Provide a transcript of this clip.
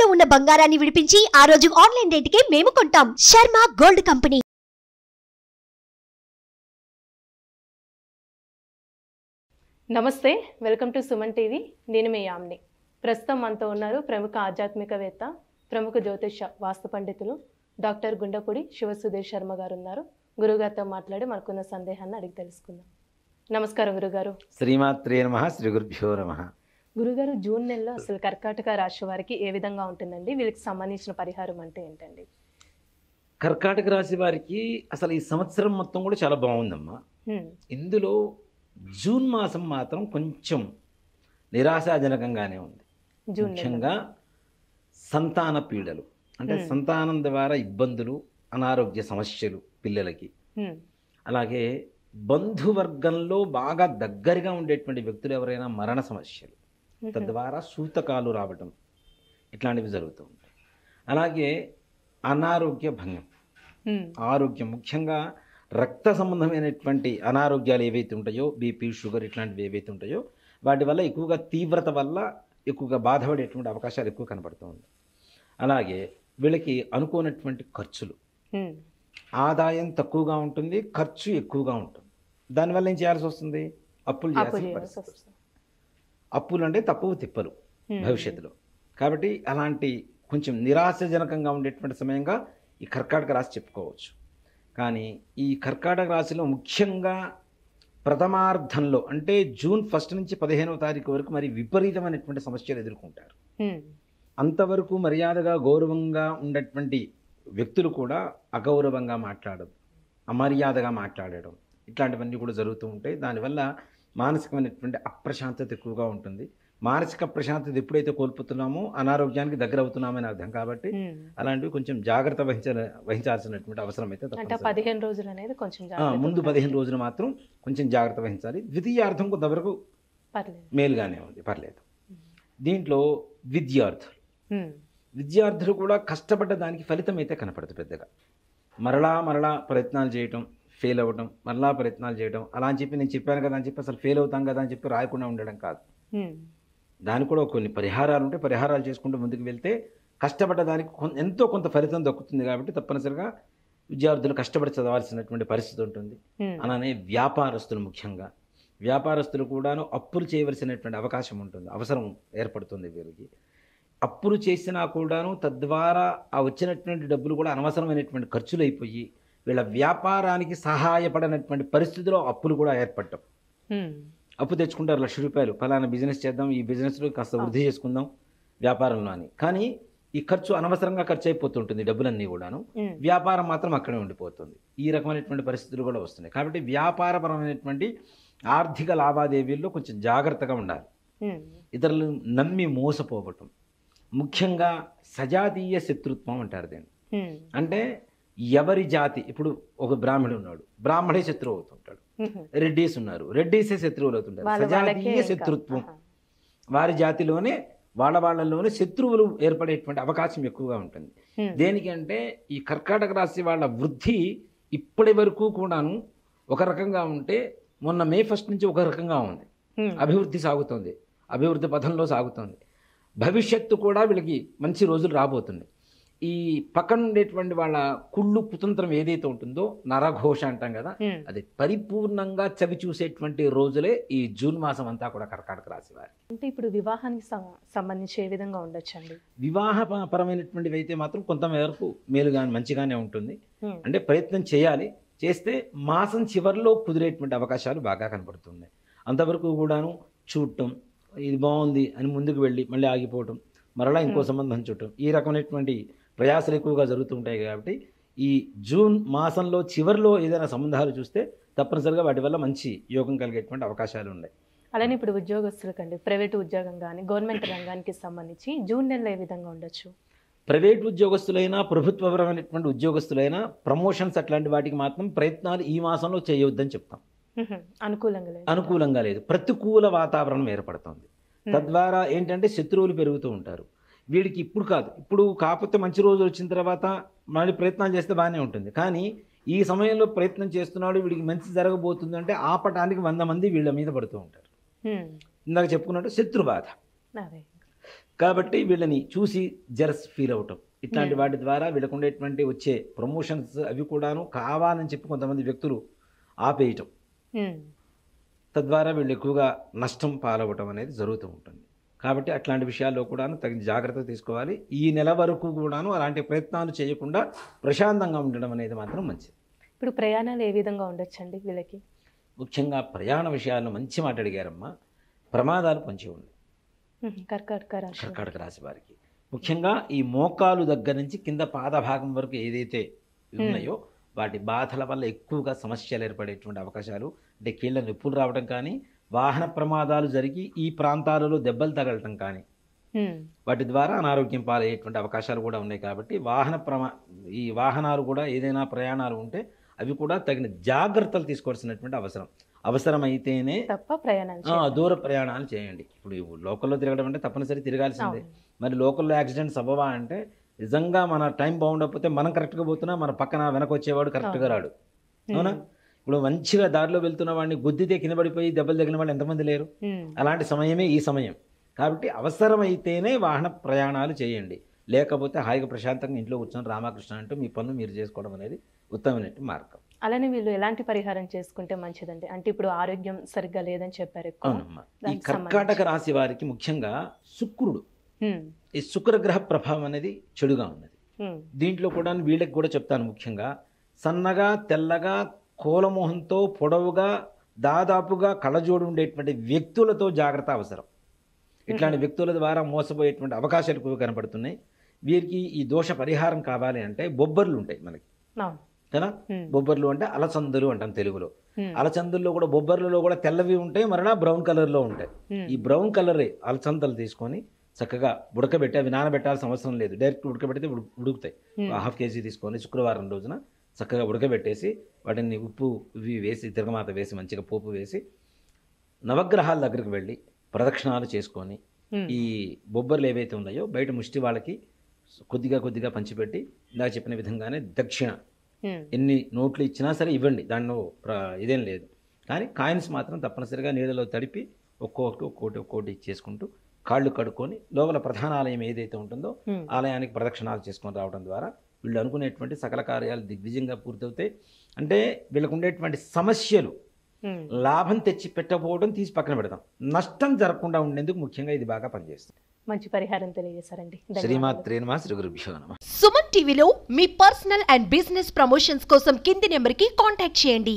తాకట్టులో ఉన్న బంగారాన్ని విడిపించి ఆ రోజు ఆన్లైన్ రేటుకే మేము కొంటాం. Sharma gold company. నమస్తే, వెల్కమ్ టు సుమన్ టీవీ. నేను మీ యామ్ని. ప్రస్తుతం మనతో ఉన్నారు ప్రముఖ ఆధ్యాత్మికవేత్త, ప్రముఖ జ్యోతిష వాస్తు పండితులు డాక్టర్ గుండపూడి శివసుధీర్ శర్మ గారు ఉన్నారు. గురుగారితో మాట్లాడి మనకున్న సందేహాన్ని అడిగి తెలుసుకుందాం. నమస్కారం గురుగారు. శ్రీమాత్రే నమః, శ్రీ గురుభ్యో నమః. గురుగారు, జూన్ నెలలో అసలు కర్కాటక రాశి వారికి ఏ విధంగా ఉంటుందండి? వీళ్ళకి సంబంధించిన పరిహారం అంటే ఏంటండి? కర్కాటక రాశి వారికి అసలు ఈ సంవత్సరం మొత్తం కూడా చాలా బాగుందమ్మా. ఇందులో జూన్ మాసం మాత్రం కొంచెం నిరాశాజనకంగానే ఉంది. ముఖ్యంగా సంతాన పీడలు, అంటే సంతానం ద్వారా ఇబ్బందులు, అనారోగ్య సమస్యలు పిల్లలకి, అలాగే బంధువర్గంలో బాగా దగ్గరగా ఉండేటువంటి వ్యక్తులు ఎవరైనా మరణ సమస్యలు, తద్వారా సూతకాలు రావటం, ఇట్లాంటివి జరుగుతూ ఉంటాయి. అలాగే అనారోగ్య భంగం, ఆరోగ్యం ముఖ్యంగా రక్త సంబంధమైనటువంటి అనారోగ్యాలు ఏవైతే ఉంటాయో, బీపీ, షుగర్ ఇట్లాంటివి ఏవైతే ఉంటాయో వాటి వల్ల ఎక్కువగా తీవ్రత వల్ల ఎక్కువగా బాధపడేటువంటి అవకాశాలు ఎక్కువ కనబడుతూ ఉంది. అలాగే వీళ్ళకి అనుకోనటువంటి ఖర్చులు, ఆదాయం తక్కువగా ఉంటుంది, ఖర్చు ఎక్కువగా ఉంటుంది. దానివల్ల ఏం చేయాల్సి వస్తుంది? అప్పులు చేయాల్సి వస్తుంది. అప్పులు అంటే తప్పువు తిప్పలు భవిష్యత్తులో. కాబట్టి అలాంటి కొంచెం నిరాశజనకంగా ఉండేటువంటి సమయంగా ఈ కర్కాటక రాశి చెప్పుకోవచ్చు. కానీ ఈ కర్కాటక రాశిలో ముఖ్యంగా ప్రథమార్థంలో, అంటే జూన్ 1 నుంచి 15వ తారీఖు వరకు మరి విపరీతమైనటువంటి సమస్యలు ఎదుర్కొంటారు. అంతవరకు మర్యాదగా గౌరవంగా ఉన్నటువంటి వ్యక్తులు కూడా అగౌరవంగా మాట్లాడడం, అమర్యాదగా మాట్లాడడం, ఇట్లాంటివన్నీ కూడా జరుగుతూ ఉంటాయి. దానివల్ల మానసికమైనటువంటి అప్రశాంతత ఎక్కువగా ఉంటుంది. మానసిక ప్రశాంతత ఎప్పుడైతే కోల్పోతున్నామో అనారోగ్యానికి దగ్గర అవుతున్నామని అర్థం. కాబట్టి అలాంటివి కొంచెం జాగ్రత్త వహించాల్సినటువంటి అవసరం అయితే 15 రోజులు అనేది కొంచెం ముందు 15 రోజులు మాత్రం కొంచెం జాగ్రత్త వహించాలి. ద్వితీయార్థం కొంతవరకు మేలుగానే ఉంది, పర్లేదు. దీంట్లో విద్యార్థులు కూడా కష్టపడ్డ దానికి ఫలితం అయితే కనపడదు పెద్దగా. మరలా ప్రయత్నాలు చేయటం, ఫెయిల్ అవ్వటం, మరలా ప్రయత్నాలు చేయడం, అలా అని చెప్పి నేను చెప్పాను కదా అని చెప్పి అసలు ఫెయిల్ అవుతాం కదా అని చెప్పి రాయకుండా ఉండడం కాదు. దానికి కూడా కొన్ని పరిహారాలు ఉంటాయి. పరిహారాలు చేసుకుంటూ ముందుకు వెళ్తే కష్టపడ్డ దానికి ఎంతో కొంత ఫలితం దక్కుతుంది. కాబట్టి తప్పనిసరిగా విద్యార్థులు కష్టపడి చదవాల్సినటువంటి పరిస్థితి ఉంటుంది. అలానే ముఖ్యంగా వ్యాపారస్తులు కూడాను అప్పులు చేయవలసినటువంటి అవకాశం ఉంటుంది, అవసరం ఏర్పడుతుంది వీరికి. అప్పులు చేసినా కూడాను తద్వారా ఆ వచ్చినటువంటి డబ్బులు కూడా అనవసరమైనటువంటి ఖర్చులు అయిపోయి వీళ్ళ వ్యాపారానికి సహాయపడనటువంటి పరిస్థితిలో అప్పులు కూడా ఏర్పడటం. అప్పు తెచ్చుకుంటారు 1,00,000 రూపాయలు, ఫలానా బిజినెస్ చేద్దాం, ఈ బిజినెస్లో కాస్త వృద్ధి చేసుకుందాం వ్యాపారంలో అని. కానీ ఈ ఖర్చు అనవసరంగా ఖర్చు అయిపోతుంటుంది డబ్బులన్నీ కూడాను. వ్యాపారం మాత్రం అక్కడే ఉండిపోతుంది. ఈ రకమైనటువంటి పరిస్థితులు కూడా వస్తున్నాయి. కాబట్టి వ్యాపారపరమైనటువంటి ఆర్థిక లావాదేవీల్లో కొంచెం జాగ్రత్తగా ఉండాలి. ఇతరులు నమ్మి మోసపోవటం, ముఖ్యంగా సజాతీయ శత్రుత్వం అంటారు దీన్ని. అంటే ఎవరి జాతి, ఇప్పుడు ఒక బ్రాహ్మణుడు ఉన్నాడు, బ్రాహ్మడే శత్రువు అవుతుంటాడు. రెడ్డీస్ ఉన్నారు, రెడ్డీసే శత్రువులు అవుతుంటారు. సజాతీయ శత్రుత్వం, వారి జాతిలోనే వాళ్ళలోనే శత్రువులు ఏర్పడేటువంటి అవకాశం ఎక్కువగా ఉంటుంది. దేనికంటే ఈ కర్కాటక రాశి వాళ్ళ వృద్ధి ఇప్పటి వరకు కూడాను ఒక రకంగా ఉంటే మొన్న మే 1 నుంచి ఒక రకంగా ఉంది. అభివృద్ధి సాగుతుంది, అభివృద్ధి పథంలో సాగుతుంది. భవిష్యత్తు కూడా వీళ్ళకి మంచి రోజులు రాబోతుంది. ఈ పక్కన ఉండేటువంటి వాళ్ళ కుళ్ళు కుతంత్రం ఏదైతే ఉంటుందో, నరఘోష అంటాం కదా, అది పరిపూర్ణంగా చవి చూసేటువంటి రోజులే ఈ జూన్ మాసం అంతా కూడా కర్కాటక రాశి వారి. అంటే ఇప్పుడు వివాహానికి సంబంధించి ఏ విధంగా ఉండొచ్చండి? వివాహపరమైనటువంటివి అయితే మాత్రం కొంతమేరకు మేలుగా మంచిగానే ఉంటుంది. అంటే ప్రయత్నం చేయాలి, చేస్తే మాసం చివరిలో కుదిరేటువంటి అవకాశాలు బాగా కనబడుతున్నాయి. అంతవరకు కూడాను చూడటం, ఇది బాగుంది అని ముందుకు వెళ్ళి మళ్ళీ ఆగిపోవటం, మరలా ఇంకో సంబంధం చూడటం, ఈ రకమైనటువంటి ప్రయాసాలు ఎక్కువగా జరుగుతుంటాయి. కాబట్టి ఈ జూన్ మాసంలో చివరిలో ఏదైనా సంబంధాలు చూస్తే తప్పనిసరిగా వాటి వల్ల మంచి యోగం కలిగేటువంటి అవకాశాలు ఉన్నాయి. అలానే ఇప్పుడు ఉద్యోగస్తులకండి, ప్రైవేటు ఉద్యోగం కానీ గవర్నమెంట్ రంగానికి సంబంధించి జూన్ నెలలో ఏ విధంగా ఉండొచ్చు? ప్రైవేట్ ఉద్యోగస్తులైనా ప్రభుత్వపరమైనటువంటి ఉద్యోగస్తులైనా ప్రమోషన్స్ అట్లాంటి వాటికి మాత్రం ప్రయత్నాలు ఈ మాసంలో చేయవద్దని చెప్తాం. అనుకూలంగా లేదు, ప్రతికూల వాతావరణం ఏర్పడుతుంది. తద్వారా ఏంటంటే శత్రువులు పెరుగుతూ ఉంటారు. వీడికి ఇప్పుడు కాదు, ఇప్పుడు కాకపోతే మంచి రోజులు వచ్చిన తర్వాత మళ్ళీ ప్రయత్నాలు చేస్తే బాగానే ఉంటుంది. కానీ ఈ సమయంలో ప్రయత్నం చేస్తున్నాడు, వీడికి మంచి జరగబోతుంది అంటే ఆపటానికి 100 మంది వీళ్ళ మీద పడుతూ ఉంటారు. ఇందాక చెప్పుకున్నట్టు శత్రు బాధ. కాబట్టి వీళ్ళని చూసి జెలస్ ఫీల్ అవటం ఇట్లాంటి వాటి ద్వారా వీళ్ళకు ఉండేటువంటి వచ్చే ప్రమోషన్స్ అవి కూడాను కావాలని చెప్పి కొంతమంది వ్యక్తులు ఆపేయటం, తద్వారా వీళ్ళు ఎక్కువగా నష్టం పాలవటం అనేది జరుగుతూ ఉంటుంది. కాబట్టి అట్లాంటి విషయాల్లో కూడాను తగిన జాగ్రత్త తీసుకోవాలి. ఈ నెల వరకు కూడాను అలాంటి ప్రయత్నాలు చేయకుండా ప్రశాంతంగా ఉండడం అనేది మాత్రం మంచిది. ఇప్పుడు ప్రయాణాలు ఏ విధంగా ఉండొచ్చండి వీళ్ళకి? ముఖ్యంగా ప్రయాణ విషయాల్లో మంచి మాట అడిగారమ్మా. ప్రమాదాలు పొంచి ఉన్నాయి కర్కాటక రాశి వారికి. ముఖ్యంగా ఈ మోకాలు దగ్గర నుంచి కింద పాదభాగం వరకు ఏదైతే ఉన్నాయో వాటి బాధల వల్ల ఎక్కువగా సమస్యలు ఏర్పడేటువంటి అవకాశాలు, అంటే కీళ్ళ నొప్పులు రావడం కానీ, వాహన ప్రమాదాలు జరిగి ఈ ప్రాంతాలలో దెబ్బలు తగలటం కానీ, వాటి ద్వారా అనారోగ్యం పాలయ్యేటువంటి అవకాశాలు కూడా ఉన్నాయి. కాబట్టి ఈ వాహనాలు కూడా ఏదైనా ప్రయాణాలు ఉంటే అవి కూడా తగిన జాగ్రత్తలు తీసుకోవాల్సినటువంటి అవసరమైతేనే తప్ప ప్రయాణాలు దూర ప్రయాణాలు చేయండి. ఇప్పుడు లోకల్లో తిరగడం అంటే తప్పనిసరి తిరగాల్సిందే. మరి లోకల్లో యాక్సిడెంట్స్ అవ్వవా అంటే నిజంగా మన టైం బాగుండకపోతే మనం కరెక్ట్గా పోతున్నా మన పక్కన వెనక వచ్చేవాడు కరెక్ట్గా రాడు. అవునా? ఇప్పుడు మంచిగా దారిలో వెళ్తున్న వాడిని గుద్దితే కింద పడిపోయి దెబ్బలు తగిన వాళ్ళు ఎంతమంది లేరు? అలాంటి సమయమే ఈ సమయం. కాబట్టి అవసరమైతేనే వాహన ప్రయాణాలు చేయండి. లేకపోతే హాయిగా ప్రశాంతంగా ఇంట్లో కూర్చొని రామకృష్ణ అంటూ మీ పనులు మీరు చేసుకోవడం అనేది ఉత్తమమైన మార్గం. అలానే వీళ్ళు ఎలాంటి పరిహారం చేసుకుంటే మంచిదండి? అంటే ఇప్పుడు ఆరోగ్యం సరిగ్గా లేదని చెప్పారు. ఈ కర్కాటక రాశి వారికి ముఖ్యంగా శుక్రుడు, ఈ శుక్రగ్రహ ప్రభావం అనేది చెడుగా ఉన్నది. దీంట్లో కూడా వీళ్ళకి కూడా చెప్తాను. ముఖ్యంగా సన్నగా తెల్లగా కోలమోహంతో పొడవుగా దాదాపుగా కళ్ళజోడు ఉండేటువంటి వ్యక్తులతో జాగ్రత్త అవసరం. ఇట్లాంటి వ్యక్తుల ద్వారా మోసపోయేటువంటి అవకాశాలు ఎక్కువ కనపడుతున్నాయి. వీరికి ఈ దోష పరిహారం కావాలి అంటే బొబ్బర్లు ఉంటాయి మనకి కదా. బొబ్బర్లు అంటే అలచందులు అంటాం తెలుగులో. అలచందుల్లో కూడా బొబ్బర్లలో కూడా తెల్లవి ఉంటాయి, మరలా బ్రౌన్ కలర్లో ఉంటాయి. ఈ బ్రౌన్ కలరే అలచందలు తీసుకొని చక్కగా ఉడకబెట్టి, అవి నానబెట్టాల్సిన అవసరం లేదు, డైరెక్ట్ ఉడకబెడితే ఉడుకుతాయి. 1/2 kg తీసుకొని శుక్రవారం రోజున చక్కగా ఉడకబెట్టేసి వాటిని ఉప్పు ఇవి వేసి తిరగమాత వేసి మంచిగా పోపు వేసి నవగ్రహాల దగ్గరికి వెళ్ళి ప్రదక్షిణాలు చేసుకొని ఈ బొబ్బర్లు ఏవైతే ఉన్నాయో బయట ముష్టి వాళ్ళకి కొద్దిగా పంచిపెట్టి ఇందాక చెప్పిన విధంగానే దక్షిణ ఎన్ని నోట్లు ఇచ్చినా సరే ఇవ్వండి, దానిలో ఇదేం లేదు. కానీ కాయిన్స్ మాత్రం తప్పనిసరిగా నీళ్ళలో తడిపి ఒక్కోటి ఇచ్చేసుకుంటూ కాళ్ళు కడుక్కొని లోపల ప్రధాన ఆలయం ఏదైతే ఉంటుందో ఆలయానికి ప్రదక్షిణాలు చేసుకొని రావడం ద్వారా వీళ్ళు అనుకునేటువంటి సకల కార్యాలు దిగ్విజయంగా పూర్తవుతాయి. అంటే వీళ్ళకు ఉండేటువంటి సమస్యలు లాభం తెచ్చి పెట్టకపోవడం తీసి పక్కన పెడతాం, నష్టం జరగకుండా ఉండేందుకు ముఖ్యంగా ఇది బాగా పనిచేస్తుంది. మంచి పరిహారం తెలియజేశారండి. శ్రీమాత్రే నమః, శ్రీ గురుభ్యో నమః. సుమన్ టీవీలో మీ పర్సనల్ అండ్ బిజినెస్ ప్రమోషన్స్ కోసం కింది నెంబర్కి కాంటాక్ట్ చేయండి.